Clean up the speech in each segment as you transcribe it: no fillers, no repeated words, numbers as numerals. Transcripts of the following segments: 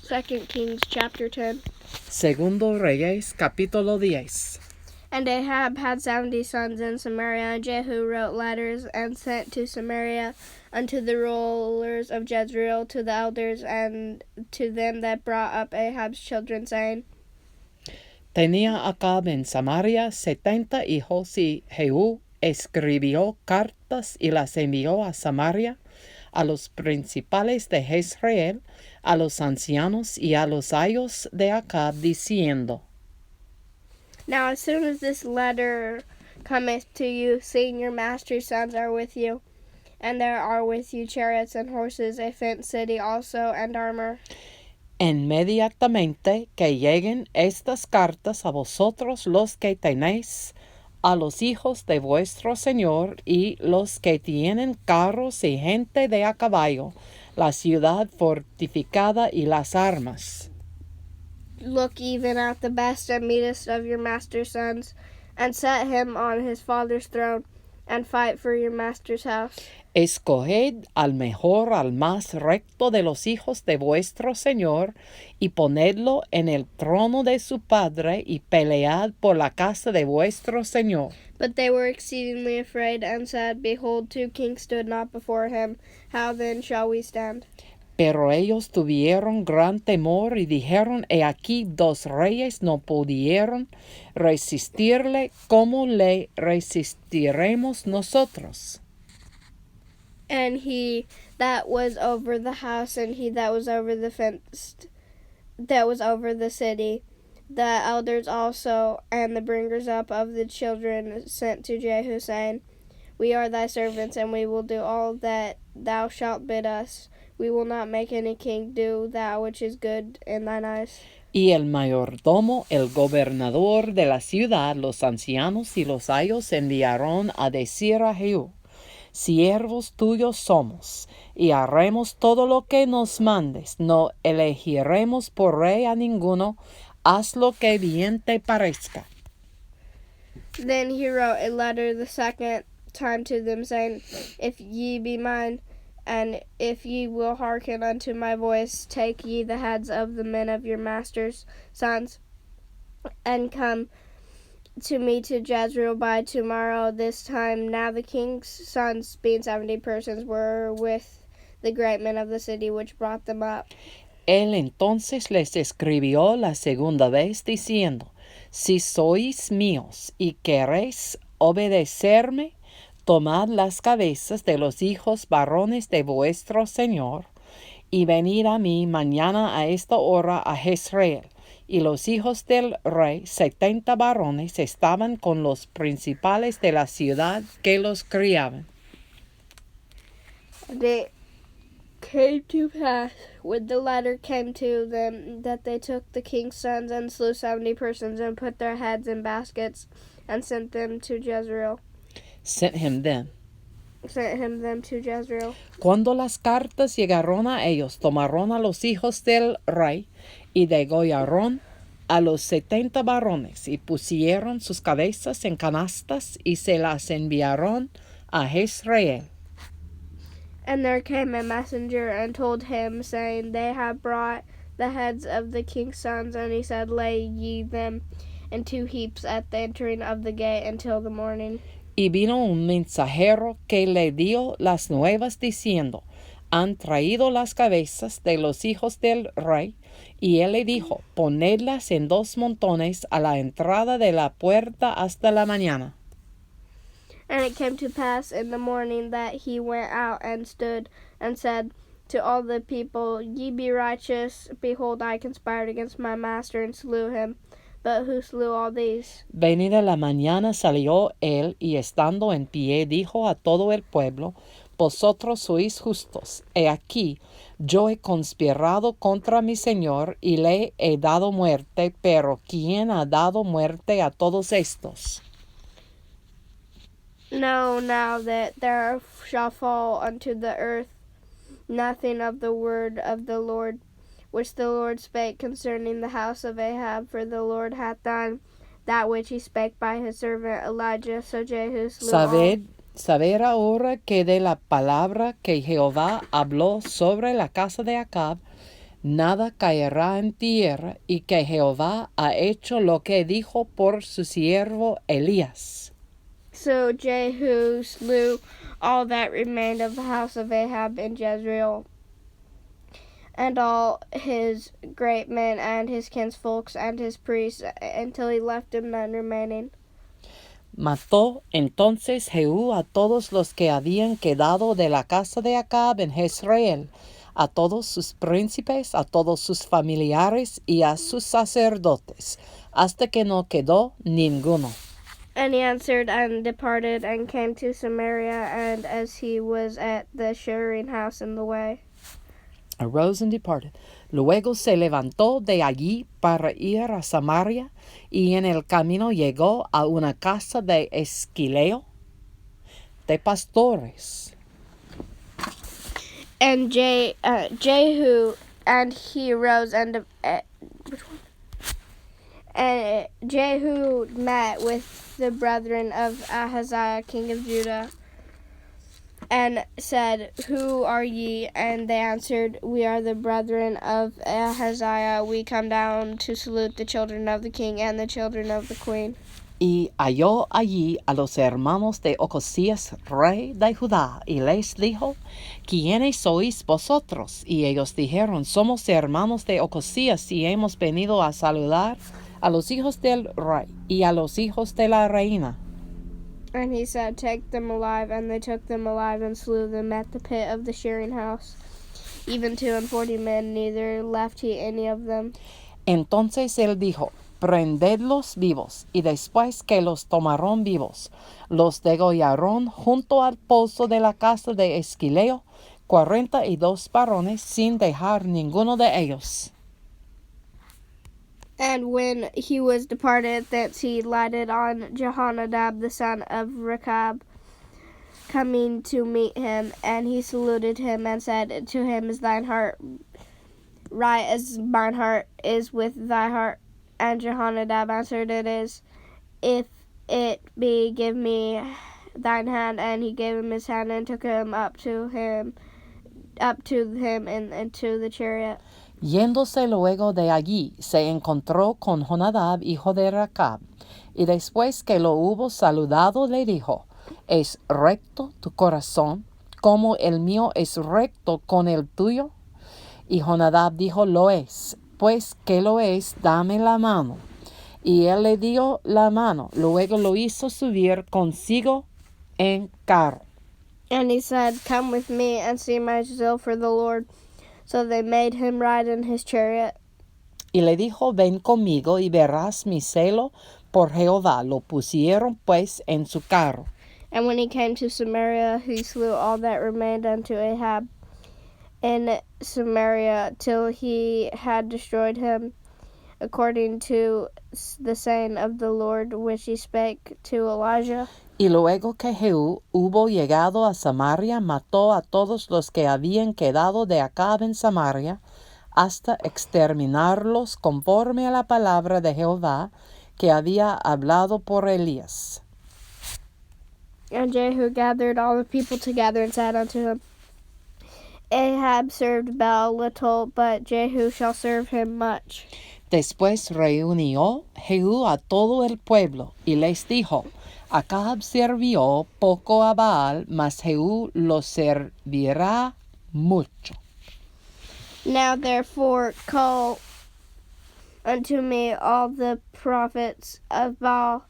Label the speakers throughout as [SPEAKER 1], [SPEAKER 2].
[SPEAKER 1] 2 Kings chapter 10.
[SPEAKER 2] Segundo Reyes capítulo 10.
[SPEAKER 1] And Ahab had 70 sons in Samaria, and Jehú wrote letters and sent to Samaria unto the rulers of Jezreel, to the elders, and to them that brought up Ahab's children, saying,
[SPEAKER 2] Tenía Acab en Samaria 70 hijos, y Jehú escribió cartas y las envió a Samaria, a los principales de Jezreel, a los ancianos y a los ayos de Acab, diciendo:
[SPEAKER 1] Now as soon as this letter cometh to you, seeing your master's sons are with you, and there are with you chariots and horses, a fenced city also, and armor.
[SPEAKER 2] Inmediatamente que lleguen estas cartas a vosotros los que tenéis a los hijos de vuestro Señor y los que tienen carros y gente de a caballo, la ciudad fortificada y las armas.
[SPEAKER 1] Look even at the best and meanest of your master's sons, and set him on his father's throne, and fight for your master's house.
[SPEAKER 2] Escoged al mejor, al más recto de los hijos de vuestro Señor, y ponedlo en el trono de su padre, y pelead por la casa de vuestro Señor.
[SPEAKER 1] But they were exceedingly afraid, and said, Behold, 2 kings stood not before him. How then shall we stand?
[SPEAKER 2] Pero ellos tuvieron gran temor y dijeron: He aquí 2 reyes no pudieron resistirle, ¿cómo le resistiremos nosotros?
[SPEAKER 1] And he that was over the house, and he that was over the fence, that was over the city, the elders also, and the bringers up of the children, sent to Jehu, saying, We are thy servants, and we will do all that thou shalt bid us. We will not make any king do that which is good in thine eyes.
[SPEAKER 2] Y el mayordomo, el gobernador de la ciudad, los ancianos y los ayos enviaron a decir a Jehú: Siervos tuyos somos, y haremos todo lo que nos mandes. No elegiremos por rey a ninguno. Haz lo que bien te parezca.
[SPEAKER 1] Then he wrote a letter the second time to them, saying, If ye be mine, and if ye will hearken unto my voice, take ye the heads of the men of your master's sons, and come to me to Jezreel by tomorrow this time. Now the king's sons, being 70 persons, were with the great men of the city, which brought them up.
[SPEAKER 2] Él entonces les escribió la segunda vez, diciendo: Si sois míos y queréis obedecerme, tomad las cabezas de los hijos varones de vuestro Señor, y venid a mí mañana a esta hora a Jezreel. Y los hijos del rey, 70 varones, estaban con los principales de la ciudad que los criaban.
[SPEAKER 1] And it came to pass, when the letter came to them, that they took the king's sons and slew 70 persons, and put their heads in baskets, and sent them to Jezreel.
[SPEAKER 2] Sent him them
[SPEAKER 1] to Jezreel.
[SPEAKER 2] Cuando las cartas llegaron a ellos, tomaron a los hijos del rey y degollaron a los 70 varones, y pusieron sus cabezas en canastas y se las enviaron a Jezreel.
[SPEAKER 1] And there came a messenger and told him, saying, They have brought the heads of the king's sons. And he said, Lay ye them in 2 heaps at the entering of the gate until the morning.
[SPEAKER 2] Y vino un mensajero que le dio las nuevas, diciendo: Han traído las cabezas de los hijos del rey. Y él le dijo: Ponedlas en 2 montones a la entrada de la puerta hasta la mañana.
[SPEAKER 1] And it came to pass in the morning that he went out and stood and said to all the people, Ye be righteous. Behold, I conspired against my master and slew him. But who slew all these?
[SPEAKER 2] Venida la mañana salió él, y estando en pie dijo a todo el pueblo: Vosotros sois justos. He aquí, yo he conspirado contra mi Señor, y le he dado muerte. Pero ¿quién ha dado muerte a todos estos?
[SPEAKER 1] Know now that there shall fall unto the earth nothing of the word of the Lord, which the Lord spake concerning the house of Ahab, for the Lord hath done that which he spake by his servant Elijah. So Jehu slew all.
[SPEAKER 2] Saber ahora que de la palabra que Jehová habló sobre la casa de Acab, nada caerá en tierra, y que Jehová ha hecho lo que dijo por su siervo Elías.
[SPEAKER 1] So Jehu slew all that remained of the house of Ahab in Jezreel, and all his great men and his kinsfolks and his priests, until he left him none remaining.
[SPEAKER 2] Mató entonces Jehú a todos los que habían quedado de la casa de Acab en Jezreel, a todos sus príncipes, a todos sus familiares y a sus sacerdotes, hasta que no quedó ninguno.
[SPEAKER 1] And he answered and departed and came to Samaria, and as he was at the shearing house in the way.
[SPEAKER 2] Arose and departed. Luego se levantó de allí para ir a Samaria, y en el camino llegó a una casa de esquileo, de pastores.
[SPEAKER 1] And Jehu, and he arose and and Jehu met with the brethren of Ahaziah, king of Judah, and said, Who are ye? And they answered, We are the brethren of Ahaziah. We come down to salute the children of the king and the children of the queen.
[SPEAKER 2] Y halló allí a los hermanos de Ocosías, rey de Judá, y les dijo, ¿Quiénes sois vosotros? Y ellos dijeron, Somos hermanos de Ocosías, y hemos venido a saludar a los hijos del rey y a los hijos de la reina.
[SPEAKER 1] And he said, Take them alive. And they took them alive and slew them at the pit of the shearing house. Even 42 men, neither left he any of them.
[SPEAKER 2] Entonces él dijo, Prendedlos vivos, y después que los tomaron vivos, los degollaron junto al pozo de la casa de Esquileo, 42 varones, sin dejar ninguno de ellos.
[SPEAKER 1] And when he was departed thence, he lighted on Jehonadab the son of Rechab, coming to meet him, and he saluted him and said to him, Is thine heart right as mine heart is with thy heart? And Jehonadab answered, It is. If it be, give me thine hand. And he gave him his hand and took him up to him into the chariot.
[SPEAKER 2] Yéndose luego de allí, se encontró con Jonadab, hijo de Acab, y después que lo hubo saludado, le dijo, ¿Es recto tu corazón, como el mío es recto con el tuyo? Y Jonadab dijo, Lo es. Pues que lo es, dame la mano. Y él le dio la mano, luego lo hizo subir consigo en carro.
[SPEAKER 1] And he said, Come with me and see my zeal for the Lord. So they made him ride in his chariot.
[SPEAKER 2] Y le dijo, Ven conmigo y verás mi celo por Jehová. Lo pusieron pues en su carro.
[SPEAKER 1] And when he came to Samaria, he slew all that remained unto Ahab in Samaria, till he had destroyed him, according to the saying of the Lord, which he spake to Elijah.
[SPEAKER 2] Y luego que Jehú hubo llegado a Samaria, mató a todos los que habían quedado de Acab en Samaria, hasta exterminarlos conforme a la palabra de Jehová que había hablado por Elías.
[SPEAKER 1] And Jehu gathered all the people together and said unto him, Ahab served Baal little, but Jehu shall serve him much.
[SPEAKER 2] Después reunió Jehú a todo el pueblo y les dijo, Acab sirvió poco a Baal, mas Jehú lo servirá mucho.
[SPEAKER 1] Now therefore call unto me all the prophets of Baal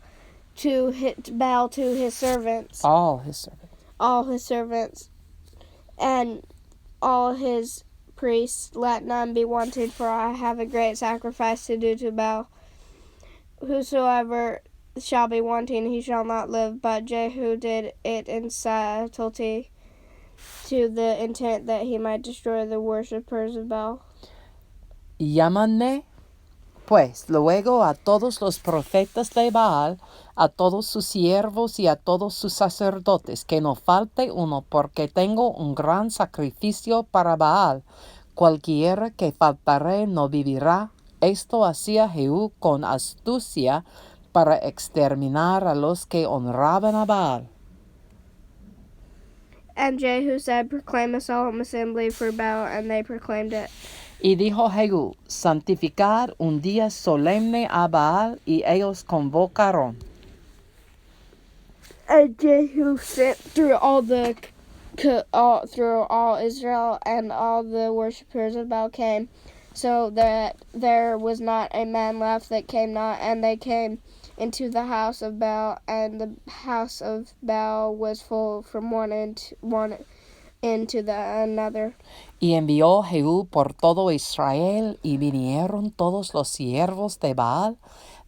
[SPEAKER 1] to his servants.
[SPEAKER 2] All his servants.
[SPEAKER 1] All his servants. And all his priests, let none be wanting, for I have a great sacrifice to do to Baal. Whosoever shall be wanting, he shall not live. But Jehu did it in subtlety, to the intent that he might destroy the worshippers of Baal.
[SPEAKER 2] Llámanme, pues, luego a todos los profetas de Baal, a todos sus siervos y a todos sus sacerdotes, que no falte uno, porque tengo un gran sacrificio para Baal. Cualquiera que faltare no vivirá. Esto hacía Jehú con astucia para exterminar a los que honraban a Baal.
[SPEAKER 1] And Jehu said, Proclaim a solemn assembly for Baal, and they proclaimed it.
[SPEAKER 2] Y dijo Jehú, santificad un día solemne a Baal, y ellos convocaron.
[SPEAKER 1] And Jehu sent through all Israel, and all the worshippers of Baal came, so that there was not a man left that came not. And they came into the house of Baal, and the house of Baal was full from one end to the another.
[SPEAKER 2] Y envió Jehú por todo Israel, y vinieron todos los siervos de Baal,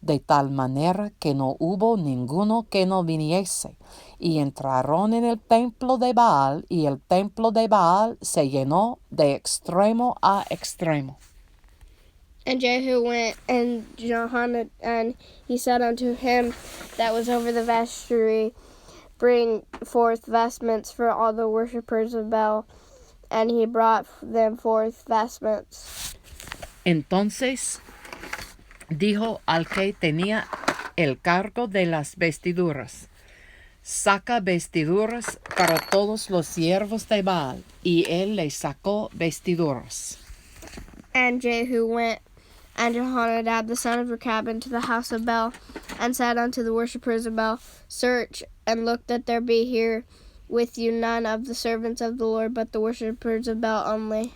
[SPEAKER 2] de tal manera que no hubo ninguno que no viniese. Y entraron en el templo de Baal, y el templo de Baal se llenó de extremo a extremo.
[SPEAKER 1] And Jehu went and Johanan, and he said unto him that was over the vestry, bring forth vestments for all the worshippers of Baal. And he brought them forth vestments.
[SPEAKER 2] Entonces dijo al que tenía el cargo de las vestiduras, saca vestiduras para todos los siervos de Baal, y él le sacó vestiduras.
[SPEAKER 1] And Jehu went and Jehonadab the son of Acab into the house of Baal, and said unto the worshippers of Baal, search and look that there be here with you none of the servants of the Lord, but the worshippers of Baal only.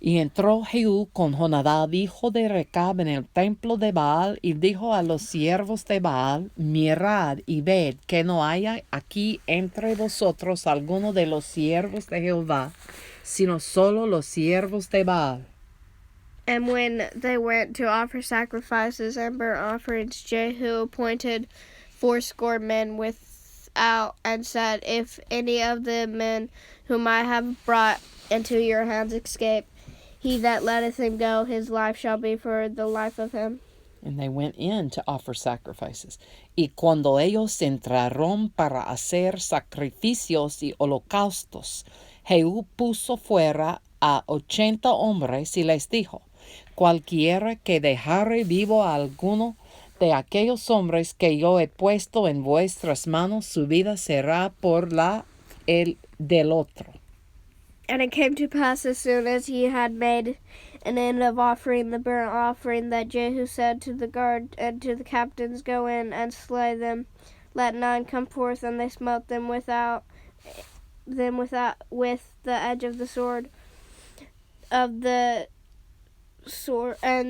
[SPEAKER 2] Y entró Jehú con Jonadab, hijo de Recab, en el templo de Baal, y dijo a los siervos de Baal, mirad y ved que no haya aquí entre vosotros alguno de los siervos de Jehová, sino solo los siervos de Baal.
[SPEAKER 1] And when they went to offer sacrifices and burnt offerings, Jehu appointed 80 men without, and said, if any of the men whom I have brought into your hands escape, he that letteth him go, his life shall be for the life of him.
[SPEAKER 2] And they went in to offer sacrifices. Y cuando ellos entraron para hacer sacrificios y holocaustos, Jehú puso fuera a 80 hombres y les dijo, cualquiera que dejare vivo a alguno de aquellos hombres que yo he puesto en vuestras manos, su vida será por el del otro.
[SPEAKER 1] And it came to pass, as soon as he had made an end of offering the burnt offering, that Jehu said to the guard and to the captains, go in and slay them. Let none come forth. And they smote them with the edge of the sword. And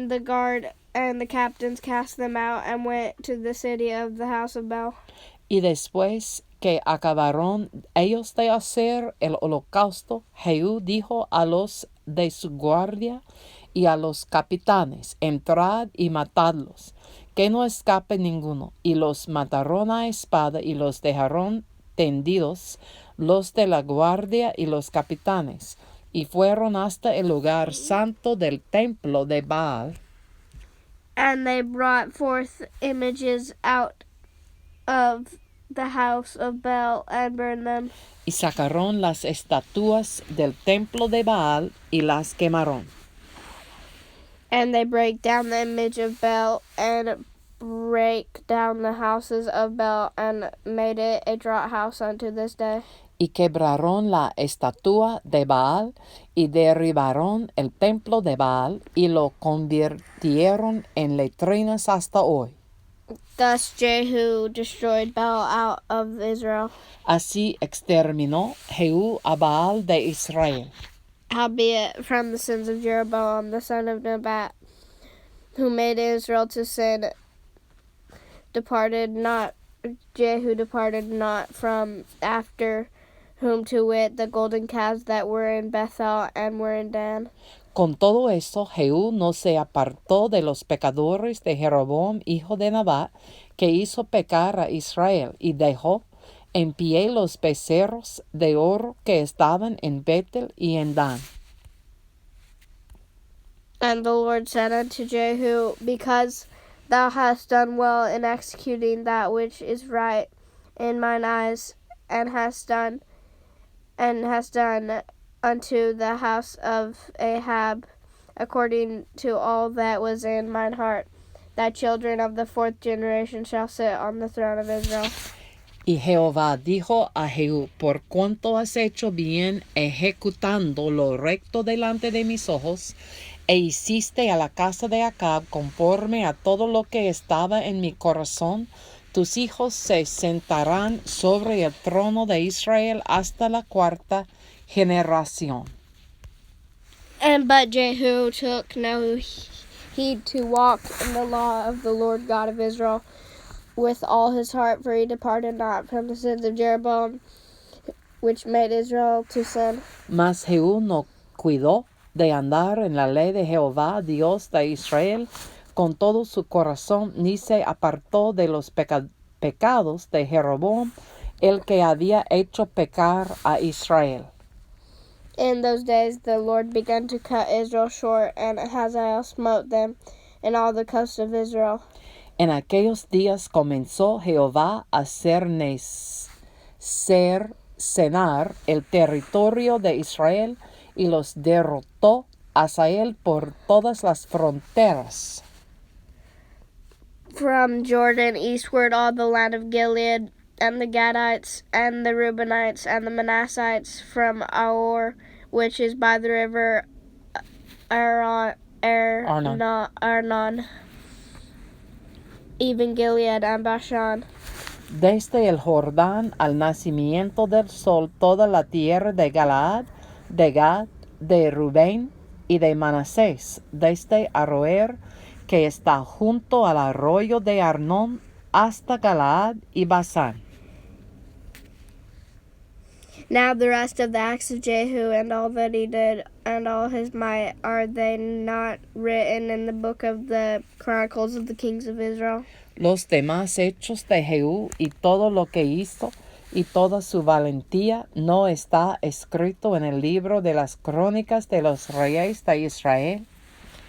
[SPEAKER 1] the guard and the captains cast them out, and went to the city of the house of Baal.
[SPEAKER 2] Y después que acabaron ellos de hacer el holocausto, Jehú dijo a los de su guardia y a los capitanes, entrad y matadlos, que no escape ninguno. Y los mataron a espada, y los dejaron tendidos, los de la guardia y los capitanes, y fueron hasta el lugar santo del templo de Baal.
[SPEAKER 1] And they brought forth images out of the house of Baal, and burned them.
[SPEAKER 2] Y sacaron las estatuas del templo de Baal, y las quemaron.
[SPEAKER 1] And they brake down the image of Baal, and brake down the houses of Baal, and made it a draught house unto this day.
[SPEAKER 2] Y quebraron la estatua de Baal, y derribaron el templo de Baal, y lo convirtieron en letrinas hasta hoy.
[SPEAKER 1] Thus Jehu destroyed Baal out of Israel.
[SPEAKER 2] Así exterminó Jehú a Baal de Israel.
[SPEAKER 1] Howbeit from the sins of Jeroboam the son of Nebat, who made Israel to sin, Jehu departed not from after whom, to wit, the golden calves that were in Bethel and were in Dan.
[SPEAKER 2] Con todo esto, Jehú no se apartó de los pecadores de Jeroboam, hijo de Nabat, que hizo pecar a Israel, y dejó en pie los becerros de oro que estaban en Betel y en Dan.
[SPEAKER 1] And the Lord said unto Jehu, because thou hast done well in executing that which is right in mine eyes, and hast done unto the house of Ahab according to all that was in mine heart, thy children of the 4th generation shall sit on the throne of Israel.
[SPEAKER 2] Y Jehová dijo a Jehú, por cuanto has hecho bien ejecutando lo recto delante de mis ojos, e hiciste a la casa de Acab conforme a todo lo que estaba en mi corazón, tus hijos se sentarán sobre el trono de Israel hasta la cuarta generación.
[SPEAKER 1] But Jehu took no heed to walk in the law of the Lord God of Israel with all his heart, for he departed not from the sins of Jeroboam, which made Israel to sin.
[SPEAKER 2] Mas Jehú no cuidó de andar en la ley de Jehová, Dios de Israel, con todo su corazón, ni se apartó de los pecados de Jeroboam, el que había hecho pecar a Israel.
[SPEAKER 1] In those days the Lord began to cut Israel short, and Hazael smote them in all the coast of Israel.
[SPEAKER 2] En aquellos días comenzó Jehová a cercenar el territorio de Israel y los derrotó Hazael por todas las fronteras.
[SPEAKER 1] From Jordan eastward all the land of Gilead, and the Gadites, and the Reubenites, and the Manassites, from Aor, which is by the river Arnon, even Gilead and Bashan.
[SPEAKER 2] Desde el Jordán al nacimiento del sol, toda la tierra de Galaad, de Gad, de Rubén y de Manasés, desde Aroer, que está junto al arroyo de Arnón, hasta Galaad y Basán.
[SPEAKER 1] Now the rest of the acts of Jehu, and all that he did, and all his might, are they not written in the book of the Chronicles of the Kings of Israel?
[SPEAKER 2] Los demás hechos de Jehú y todo lo que hizo y toda su valentía no está escrito en el libro de las crónicas de los reyes de Israel.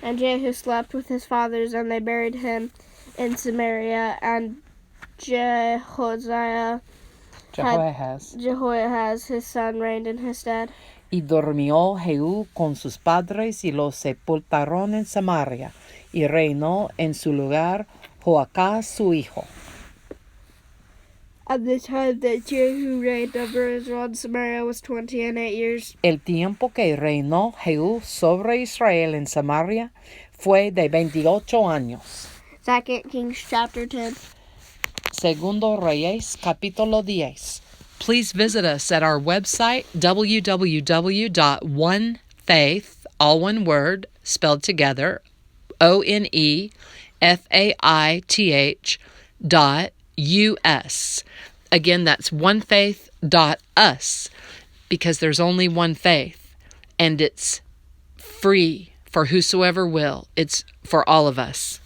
[SPEAKER 1] And Jehu slept with his fathers, and they buried him in Samaria, and Jehoahaz, his son, reigned in his stead.
[SPEAKER 2] Y durmió Jehú con sus padres y los sepultaron en Samaria, y reinó en su lugar Joacás su hijo.
[SPEAKER 1] At the time that Jehu reigned over Israel in Samaria was 28 years.
[SPEAKER 2] El tiempo que reinó Jehú sobre Israel en Samaria fue de 28 años.
[SPEAKER 1] 2 Kings chapter 10.
[SPEAKER 2] Segundo Reyes capítulo 10. Please visit us at our website www.onefaith, all one word, spelled together, onefaith.us. Again, that's onefaith.us, because there's only one faith, and it's free for whosoever will. It's for all of us.